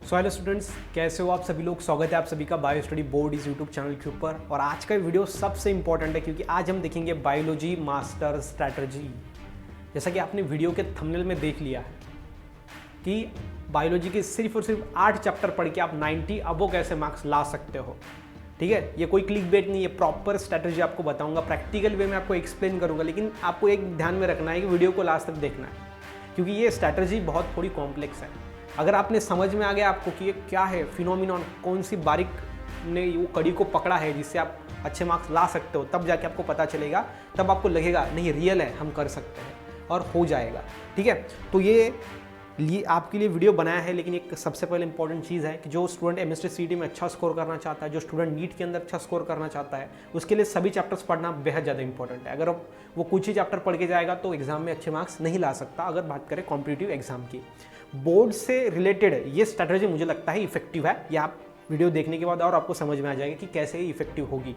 Hello students, कैसे हो आप सभी लोग। स्वागत है आप सभी का बायो स्टडी बोर्ड इस यूट्यूब चैनल के ऊपर। और आज का वीडियो सबसे इंपॉर्टेंट है क्योंकि आज हम देखेंगे बायोलॉजी मास्टर स्ट्रैटेजी। जैसा कि आपने वीडियो के थंबनेल में देख लिया है कि बायोलॉजी के सिर्फ और सिर्फ 8 चैप्टर पढ़ के आप 90 अबो कैसे मार्क्स ला सकते हो। ठीक है, ये कोई क्लिक बेट नहीं है, प्रॉपर स्ट्रैटेजी आपको बताऊंगा, प्रैक्टिकल वे में आपको एक्सप्लेन करूंगा। लेकिन आपको एक ध्यान में रखना है कि वीडियो को लास्ट तक देखना है क्योंकि ये स्ट्रैटेजी बहुत थोड़ी कॉम्प्लेक्स है। अगर आपने समझ में आ गया आपको कि ये क्या है फिनोमिनॉन, कौन सी बारीक ने वो कड़ी को पकड़ा है जिससे आप अच्छे मार्क्स ला सकते हो, तब जाके आपको पता चलेगा, तब आपको लगेगा नहीं रियल है, हम कर सकते हैं और हो जाएगा। ठीक है, तो ये आपके लिए वीडियो बनाया है। लेकिन एक सबसे पहले इंपॉर्टेंट चीज़ है कि जो स्टूडेंट एमएसटी सीईटी में अच्छा स्कोर करना चाहता है, जो स्टूडेंट नीट के अंदर अच्छा स्कोर करना चाहता है, उसके लिए सभी चैप्टर्स पढ़ना बेहद ज़्यादा इंपॉर्टेंट है। अगर वो कुछ ही चैप्टर पढ़ के जाएगा तो एग्जाम में अच्छे मार्क्स नहीं ला सकता। अगर बात करें कॉम्पिटिटिव एग्जाम की, बोर्ड से रिलेटेड ये स्ट्रैटेजी मुझे लगता है इफेक्टिव है। ये आप वीडियो देखने के बाद और आपको समझ में आ जाएगा कि कैसे ये इफेक्टिव होगी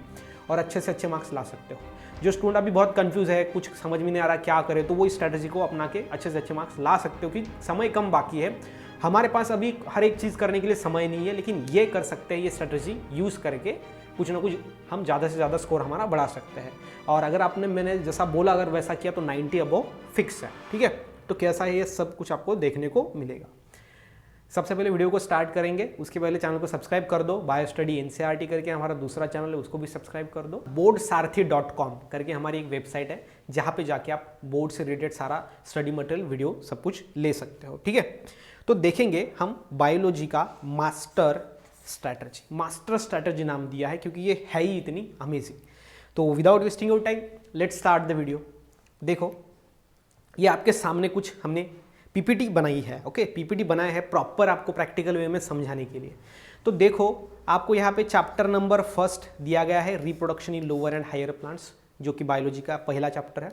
और अच्छे से अच्छे मार्क्स ला सकते हो। जो स्टूडेंट अभी बहुत कंफ्यूज है, कुछ समझ में नहीं आ रहा क्या करे, तो वो इस स्ट्रैटेजी को अपना के अच्छे से अच्छे मार्क्स ला सकते हो कि समय कम बाकी है। हमारे पास अभी हर एक चीज़ करने के लिए समय नहीं है, लेकिन ये कर सकते हैं, ये स्ट्रैटेजी यूज़ करके कुछ ना कुछ हम ज़्यादा से ज़्यादा स्कोर हमारा बढ़ा सकते हैं। और अगर आपने मैंने जैसा बोला अगर वैसा किया तो 90 अबव फिक्स है। ठीक है, तो कैसा है ये सब कुछ आपको देखने को मिलेगा। सबसे पहले वीडियो को स्टार्ट करेंगे, उसके पहले चैनल को सब्सक्राइब कर दो। बायो स्टडी एनसीईआरटी करके हमारा दूसरा चैनल है, उसको भी सब्सक्राइब कर दो। boardsaarathi.com करके हमारी एक वेबसाइट है जहाँ पे जाके आप बोर्ड से रिलेटेड सारा स्टडी मटेरियल, वीडियो सब कुछ ले सकते हो। ठीक है, तो देखेंगे हम बायोलॉजी का मास्टर स्ट्रैटेजी नाम दिया है क्योंकि ये है ही इतनी अमेजिंग। तो without wasting your time let's start the video. देखो, ये आपके सामने कुछ हमने पीपीटी बनाई है। ओके, पीपीटी बनाया है प्रॉपर आपको प्रैक्टिकल वे में समझाने के लिए। तो देखो, आपको यहाँ पे चैप्टर नंबर 1 दिया गया है, reproduction in lower and higher plants, जो कि बायोलॉजी का पहला चैप्टर है।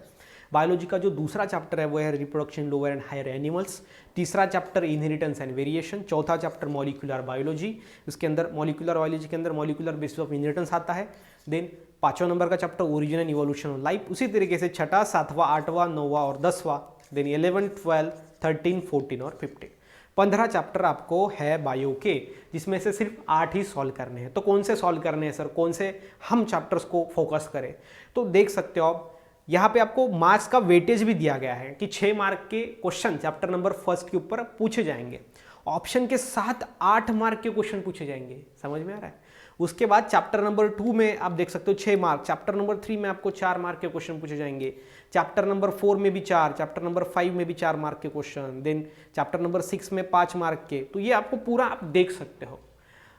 बायोलॉजी का जो दूसरा चैप्टर है वो है reproduction in lower and higher animals. तीसरा चैप्टर इनहेरिटेंस एंड वेरिएशन। चौथा चैप्टर मॉलिक्यूलर बायोलॉजी, उसके अंदर मॉलिक्यूलर बायोलॉजी के अंदर मॉलिक्यूलर बेसिस ऑफ इनहेरिटेंस आता है। देन 5वां नंबर का chapter origin and evolution of life. उसी तरीके से 6वां, 7वां, 8वां, 9वां और 10वां, देन 11, 12, 13, 14 और 15। 15 चैप्टर आपको है बायो के, जिसमें से सिर्फ 8 ही सॉल्व करने हैं। तो कौन से सॉल्व करने हैं सर, कौन से हम चैप्टर्स को फोकस करें? तो देख सकते हो आप यहाँ पे आपको मार्क्स का वेटेज भी दिया गया है कि 6 मार्क के क्वेश्चन चैप्टर नंबर 1 के ऊपर पूछे जाएंगे। ऑप्शन के साथ 8 मार्क के क्वेश्चन पूछे जाएंगे। समझ में आ रहा है? उसके बाद चैप्टर नंबर 2 में आप देख सकते हो 6 मार्क, चैप्टर नंबर 3 में आपको 4 मार्क के क्वेश्चन पूछे जाएंगे, चैप्टर नंबर 4 में भी 4, चैप्टर नंबर 5 में भी 4 मार्क के क्वेश्चन, देन चैप्टर नंबर 6 में 5 मार्क के। तो ये आपको पूरा आप देख सकते हो।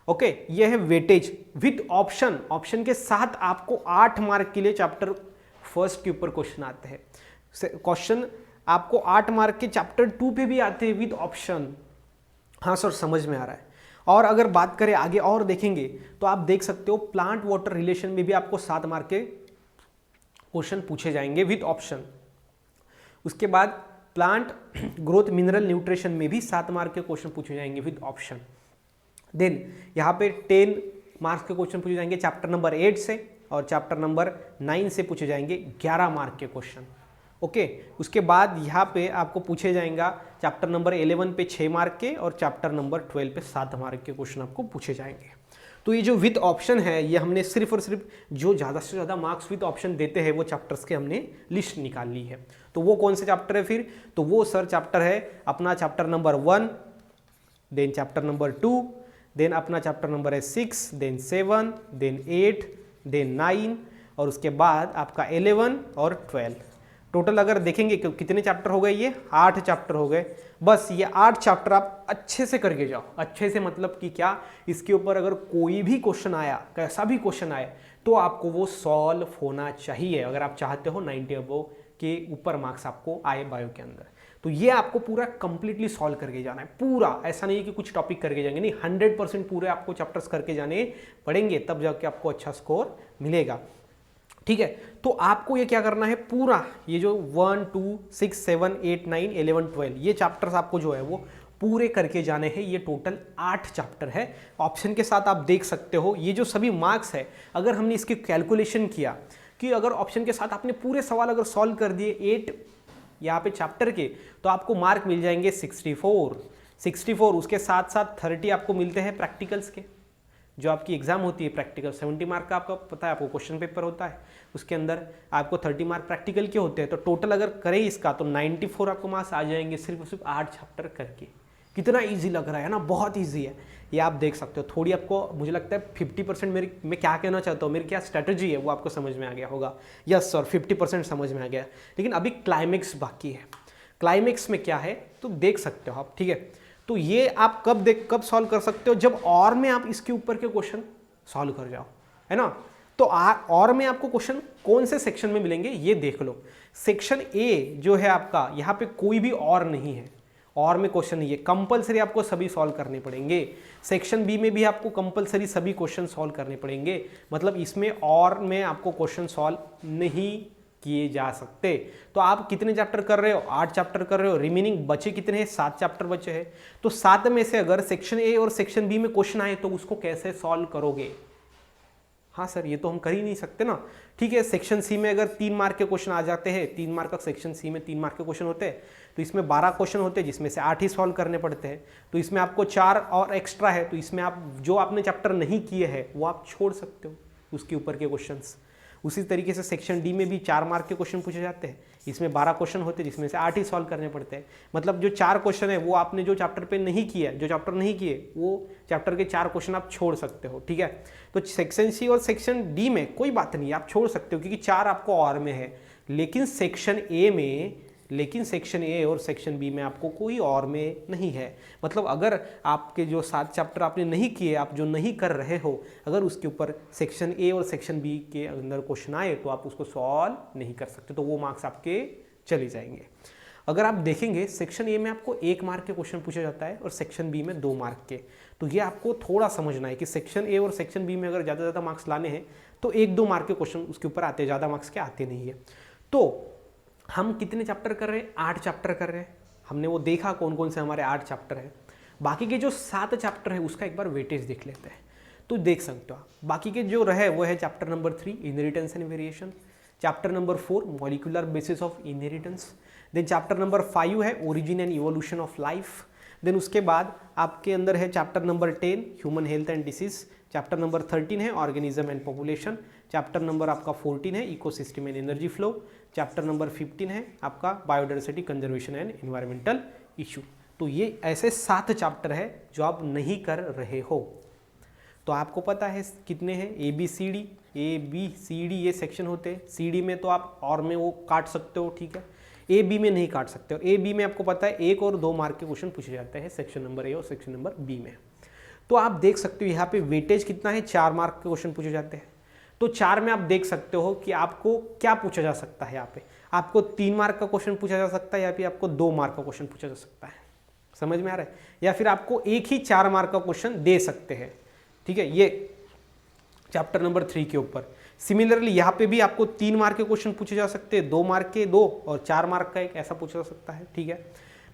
ओके, ये है वेटेज विद ऑप्शन। ऑप्शन के साथ आपको 8 मार्क के लिए चैप्टर 1 के ऊपर क्वेश्चन आते हैं। क्वेश्चन आपको 8 मार्क के चैप्टर 2 पे भी आते हैं विद ऑप्शन। हाँ सर, समझ में आ रहा है। और अगर बात करें आगे और देखेंगे तो आप देख सकते हो प्लांट वाटर रिलेशन में भी आपको 7 मार्क के क्वेश्चन पूछे जाएंगे विद ऑप्शन। उसके बाद प्लांट ग्रोथ मिनरल न्यूट्रिशन में भी 7 मार्क के क्वेश्चन पूछे जाएंगे विद ऑप्शन। देन यहाँ पे 10 मार्क्स के क्वेश्चन पूछे जाएंगे चैप्टर नंबर 8 से, और चैप्टर नंबर 9 से पूछे जाएंगे 11 मार्क के क्वेश्चन। ओके, उसके बाद यहाँ पे आपको पूछे जाएगा चैप्टर नंबर 11 पे 6 मार्क के, और चैप्टर नंबर 12 पे 7 मार्क के क्वेश्चन आपको पूछे जाएंगे। तो ये जो विद ऑप्शन है, ये हमने सिर्फ और सिर्फ जो ज़्यादा से ज़्यादा मार्क्स विद ऑप्शन देते हैं वो चैप्टर्स के हमने लिस्ट निकाल ली है। तो वो कौन से चैप्टर है फिर? तो वो सर चैप्टर है अपना chapter number 1, then chapter number 2, then अपना चैप्टर नंबर है 6, देन 7, देन 8, देन 9, और उसके बाद आपका 11 और 12। टोटल अगर देखेंगे कितने चैप्टर हो गए, ये 8 चैप्टर हो गए। बस ये 8 चैप्टर आप अच्छे से करके जाओ। अच्छे से मतलब कि क्या, इसके ऊपर अगर कोई भी क्वेश्चन आया, कैसा भी क्वेश्चन आए, तो आपको वो सॉल्व होना चाहिए अगर आप चाहते हो 90 अबव के ऊपर मार्क्स आपको आए बायो के अंदर। तो ये आपको पूरा कंप्लीटली सॉल्व करके जाना है पूरा। ऐसा नहीं है कि कुछ टॉपिक करके जाएंगे, नहीं, 100% पूरे आपको चैप्टर्स करके जाने पड़ेंगे, तब जाके आपको अच्छा स्कोर मिलेगा। ठीक है, तो आपको ये क्या करना है, पूरा ये जो 1, 2, 6, 7, 8, 9, 11, 12 ये चैप्टर्स आपको जो है वो पूरे करके जाने हैं। ये टोटल 8 चैप्टर है। ऑप्शन के साथ आप देख सकते हो ये जो सभी मार्क्स है, अगर हमने इसकी कैलकुलेशन किया कि अगर ऑप्शन के साथ आपने पूरे सवाल अगर सॉल्व कर दिए 8 यहाँ पे चैप्टर के, तो आपको मार्क मिल जाएंगे 64, 64, उसके साथ साथ 30 आपको मिलते हैं प्रैक्टिकल्स के, जो आपकी एग्जाम होती है प्रैक्टिकल 70 मार्क का आपको पता है, आपको क्वेश्चन पेपर होता है, उसके अंदर आपको 30 मार्क प्रैक्टिकल के होते हैं। तो टोटल अगर करें इसका तो 94 आपको मार्क्स आ जाएंगे सिर्फ और सिर्फ 8 चैप्टर करके। कितना ईजी लग रहा है ना, बहुत ईजी है ये, आप देख सकते हो। थोड़ी आपको मुझे लगता है 50% मैं क्या कहना चाहता हूँ, मेरी क्या स्ट्रेटजी है वो आपको समझ में आ गया होगा। यस सर, 50% समझ में आ गया, लेकिन अभी क्लाइमेक्स बाकी है। क्लाइमेक्स में क्या है तो देख सकते हो आप, ठीक है। तो ये आप कब सॉल्व कर सकते हो, जब और में आप इसके ऊपर के क्वेश्चन सॉल्व कर जाओ, है ना। तो और में आपको क्वेश्चन कौन से सेक्शन में मिलेंगे ये देख लो। सेक्शन ए जो है आपका, यहाँ पे कोई भी और नहीं है, और में क्वेश्चन नहीं है, कंपलसरी आपको सभी सॉल्व करने पड़ेंगे। सेक्शन बी में भी आपको कंपलसरी सभी क्वेश्चन सॉल्व करने पड़ेंगे, मतलब इसमें और में आपको क्वेश्चन सॉल्व नहीं किए जा सकते। तो आप कितने चैप्टर कर रहे हो, 8 चैप्टर कर रहे हो, रिमेनिंग बचे कितने हैं, 7 चैप्टर बचे हैं। तो 7 में से अगर सेक्शन ए और सेक्शन बी में क्वेश्चन आए तो उसको कैसे सॉल्व करोगे। हाँ सर, ये तो हम कर ही नहीं सकते ना, ठीक है। सेक्शन सी में अगर 3 मार्क के क्वेश्चन आ जाते हैं, 3 मार्क का सेक्शन सी में 3 मार्क के क्वेश्चन होते हैं, तो इसमें 12 क्वेश्चन होते हैं, जिसमें से 8 ही सॉल्व करने पड़ते हैं। तो इसमें आपको 4 और एक्स्ट्रा है, तो इसमें आप जो आपने चैप्टर नहीं किए हैं वो आप छोड़ सकते हो उसके ऊपर के क्वेश्चंस। उसी तरीके से सेक्शन डी में भी 4 मार्क के क्वेश्चन पूछे जाते हैं, इसमें 12 क्वेश्चन होते हैं, जिसमें से 8 ही सॉल्व करने पड़ते हैं। मतलब जो 4 क्वेश्चन है वो आपने जो चैप्टर पे नहीं किया, जो चैप्टर नहीं किए वो चैप्टर के 4 क्वेश्चन आप छोड़ सकते हो, ठीक है। तो सेक्शन सी और सेक्शन डी में कोई बात नहीं, आप छोड़ सकते हो, क्योंकि 4 आपको और में है। लेकिन सेक्शन ए और सेक्शन बी में आपको कोई और में नहीं है। मतलब अगर आपके जो 7 चैप्टर आपने नहीं किए, आप जो नहीं कर रहे हो, अगर उसके ऊपर सेक्शन ए और सेक्शन बी के अंदर क्वेश्चन आए तो आप उसको सॉल्व नहीं कर सकते, तो वो मार्क्स आपके चले जाएंगे। अगर आप देखेंगे सेक्शन ए में आपको 1 मार्क के क्वेश्चन पूछा जाता है और सेक्शन बी में 2 मार्क के। तो ये आपको थोड़ा समझना है कि सेक्शन ए और सेक्शन बी में अगर ज़्यादा से ज़्यादा मार्क्स लाने हैं तो 1-2 मार्क के क्वेश्चन उसके ऊपर आते हैं, ज़्यादा मार्क्स के आते नहीं है। तो हम कितने चैप्टर कर रहे हैं, 8 चैप्टर कर रहे हैं। हमने वो देखा कौन कौन से हमारे 8 चैप्टर हैं। बाकी के जो 7 चैप्टर है उसका एक बार वेटेज देख लेते हैं, तो देख सकते हो। बाकी के जो रहे वो है chapter number 3 inheritance and variation, chapter number 4 molecular basis of inheritance, then chapter number 5 है origin and evolution of life, then उसके बाद आपके अंदर है chapter number 10 human health and disease, chapter number 13 है organism and population, chapter number आपका 14 है ecosystem and energy flow, chapter number 15 है आपका biodiversity conservation and environmental issue. तो ये ऐसे 7 चैप्टर है जो आप नहीं कर रहे हो। तो आपको पता है कितने हैं, ए बी सी डी ये सेक्शन होते हैं। सी डी में तो आप और में वो काट सकते हो, ठीक है। ए बी में नहीं काट सकते हो। ए बी में आपको पता है 1 और 2 मार्क के क्वेश्चन पूछे जाते हैं सेक्शन नंबर ए और सेक्शन नंबर बी में। तो आप देख सकते हो यहाँ पे वेटेज कितना है, 4 मार्क के क्वेश्चन पूछे जाते हैं। तो 4 में आप देख सकते हो कि आपको क्या पूछा जा सकता है। यहाँ पे आपको 3 मार्क का क्वेश्चन पूछा जा सकता है, या फिर आपको 2 मार्क का क्वेश्चन पूछा जा सकता है। समझ में आ रहा है? या फिर आपको एक ही 4 मार्क का क्वेश्चन दे सकते हैं, ठीक है। ये चैप्टर नंबर 3 के ऊपर। सिमिलरली यहाँ पे भी आपको 3 मार्क के क्वेश्चन पूछे जा सकते हैं, 2 मार्क के 2 और 4 मार्क का 1 ऐसा पूछा जा सकता है, ठीक है।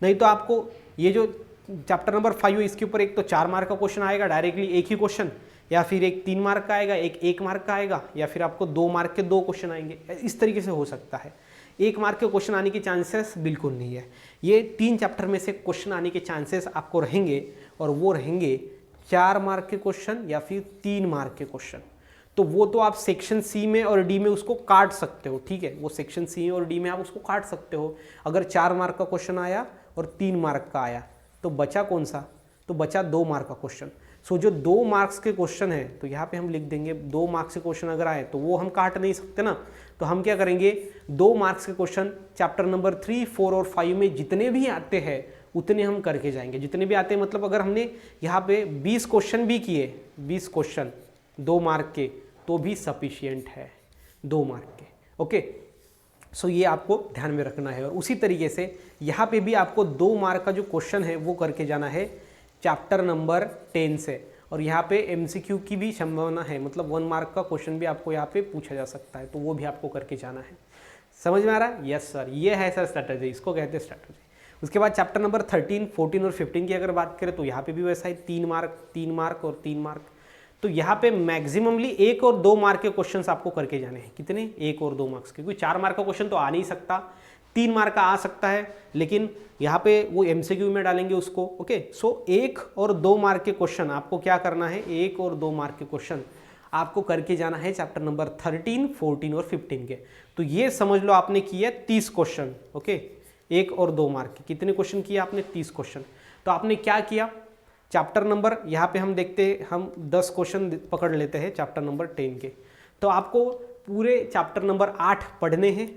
नहीं तो आपको ये जो चैप्टर नंबर 5 है इसके ऊपर एक तो 4 मार्क का क्वेश्चन आएगा डायरेक्टली एक ही क्वेश्चन, या फिर एक 3 मार्क का आएगा, एक 1 मार्क का आएगा, या फिर आपको 2 मार्क के 2 क्वेश्चन आएंगे। इस तरीके से हो सकता है। 1 मार्क के क्वेश्चन आने के चांसेस बिल्कुल नहीं है। ये 3 चैप्टर में से क्वेश्चन आने के चांसेस आपको रहेंगे, और वो रहेंगे 4 मार्क के क्वेश्चन या फिर 3 मार्क के क्वेश्चन। तो वो तो आप सेक्शन सी में और डी में उसको काट सकते हो, ठीक है। वो सेक्शन सी और डी में आप उसको काट सकते हो। अगर 4 मार्क का क्वेश्चन आया और 3 मार्क का आया तो बचा कौन सा, तो बचा 2 मार्क का क्वेश्चन। सो जो 2 मार्क्स के क्वेश्चन है तो यहाँ पे हम लिख देंगे 2 मार्क्स के क्वेश्चन अगर आए तो वो हम काट नहीं सकते ना। तो हम क्या करेंगे, 2 मार्क्स के क्वेश्चन चैप्टर नंबर 3, 4 और 5 में जितने भी आते हैं उतने हम करके जाएंगे। जितने भी आते हैं मतलब अगर हमने यहाँ पे 20 क्वेश्चन भी किए, 20 क्वेश्चन 2 मार्क के, तो भी सफिशियंट है 2 मार्क के, ओके। सो ये आपको ध्यान में रखना है। और उसी तरीके से यहाँ पे भी आपको 2 मार्क का जो क्वेश्चन है वो करके जाना है चैप्टर नंबर 10 से। और यहाँ पे एमसीक्यू की भी संभावना है, मतलब 1 मार्क का क्वेश्चन भी आपको यहाँ पे पूछा जा सकता है, तो वो भी आपको करके जाना है। समझ में आ रहा है? यस सर, ये है सर स्ट्रैटेजी, इसको कहते हैं स्ट्रैटेजी। उसके बाद चैप्टर नंबर 13, 14 और 15 की अगर बात करें तो यहाँ पे भी वैसा है, 3 मार्क 3 मार्क और 3 मार्क। तो यहाँ पे मैक्सिममली 1 और 2 मार्क के क्वेश्चंस आपको करके जाने हैं। कितने? 1 और 2 मार्क्स के, क्योंकि 4 मार्क का क्वेश्चन तो आ नहीं सकता। 3 मार्क का आ सकता है, लेकिन यहाँ पे वो MCQ में डालेंगे उसको। ओके, सो 1 और 2 मार्क के क्वेश्चन आपको क्या करना है, 1 और 2 मार्क के क्वेश्चन आपको करके जाना है चैप्टर नंबर 13, 14 और 15 के। तो ये समझ लो आपने किया 30 क्वेश्चन। ओके, 1 और 2 मार्क के कितने क्वेश्चन किए आपने, 30 क्वेश्चन। तो आपने क्या किया, चैप्टर नंबर यहाँ पे हम देखते हैं, हम 10 क्वेश्चन पकड़ लेते हैं चैप्टर नंबर 10 के। तो आपको पूरे चैप्टर नंबर 8 पढ़ने हैं।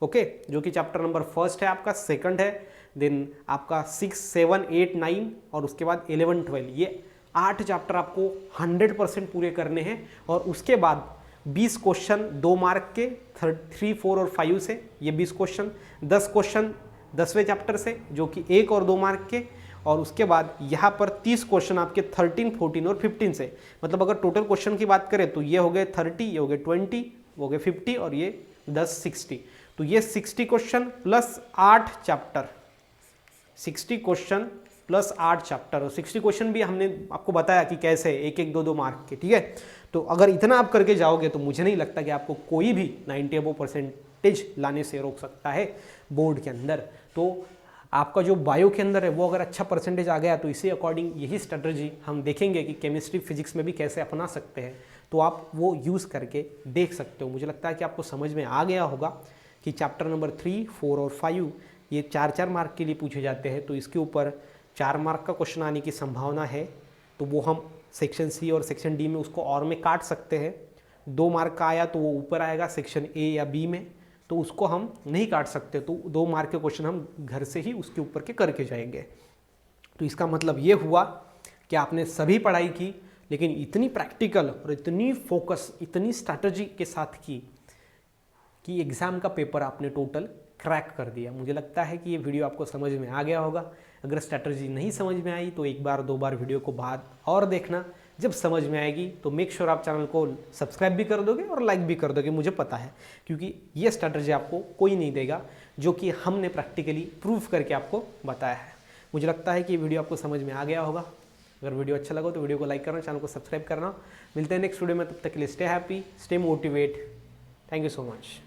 ओके, जो कि चैप्टर नंबर 1 है आपका, 2 है, देन आपका 6, 7, 8, 9 और उसके बाद 11, 12, ये 8 चैप्टर आपको 100% पूरे करने हैं। और उसके बाद 20 क्वेश्चन 2 मार्क के 3, 4 और 5 से, ये 20 क्वेश्चन, 10 क्वेश्चन 10वें चैप्टर से जो कि 1 और 2 मार्क के, और उसके बाद यहाँ पर 30 क्वेश्चन आपके 13, 14 और 15 से। मतलब अगर टोटल क्वेश्चन की बात करें तो ये हो गए 30, ये हो गए 20, वो गए 50 और ये 10, 60। तो ये 60 question plus 8 chapter, 60 question plus 8 chapter. और 60 क्वेश्चन भी हमने आपको बताया कि कैसे 1, 1, 2, 2 मार्क के, ठीक है। तो अगर इतना आप करके जाओगे तो मुझे नहीं लगता कि आपको कोई भी 90 अबव परसेंटेज लाने से रोक सकता है बोर्ड के अंदर। तो आपका जो बायो के अंदर है वो अगर अच्छा परसेंटेज आ गया तो इसी अकॉर्डिंग यही स्ट्रेटजी हम देखेंगे कि केमिस्ट्री फिजिक्स में भी कैसे अपना सकते हैं। तो आप वो यूज़ करके देख सकते हो। मुझे लगता है कि आपको समझ में आ गया होगा कि चैप्टर नंबर 3, 4 और 5 ये 4-4 मार्क के लिए पूछे जाते हैं। तो इसके ऊपर 4 मार्क का क्वेश्चन आने की संभावना है। तो वो हम सेक्शन सी और सेक्शन डी में उसको और में काट सकते हैं। 2 मार्क का आया तो वो ऊपर आएगा सेक्शन ए या बी में, तो उसको हम नहीं काट सकते। तो 2 मार्क के क्वेश्चन हम घर से ही उसके ऊपर के करके जाएंगे। तो इसका मतलब ये हुआ कि आपने सभी पढ़ाई की, लेकिन इतनी प्रैक्टिकल और इतनी फोकस, इतनी स्ट्रैटेजी के साथ की कि एग्ज़ाम का पेपर आपने टोटल क्रैक कर दिया। मुझे लगता है कि ये वीडियो आपको समझ में आ गया होगा। अगर स्ट्रैटेजी नहीं समझ में आई तो 1 बार 2 बार वीडियो को बाद और देखना। जब समझ में आएगी तो मेक श्योर आप चैनल को सब्सक्राइब भी कर दोगे और लाइक भी कर दोगे, मुझे पता है, क्योंकि ये स्ट्रैटेजी आपको कोई नहीं देगा जो कि हमने प्रैक्टिकली प्रूव करके आपको बताया है। मुझे लगता है कि ये वीडियो आपको समझ में आ गया होगा। अगर वीडियो अच्छा लगा तो वीडियो को लाइक करना, चैनल को सब्सक्राइब करना। मिलते हैं नेक्स्ट वीडियो में, तब तक के लिए stay happy, stay motivate. Thank you so much.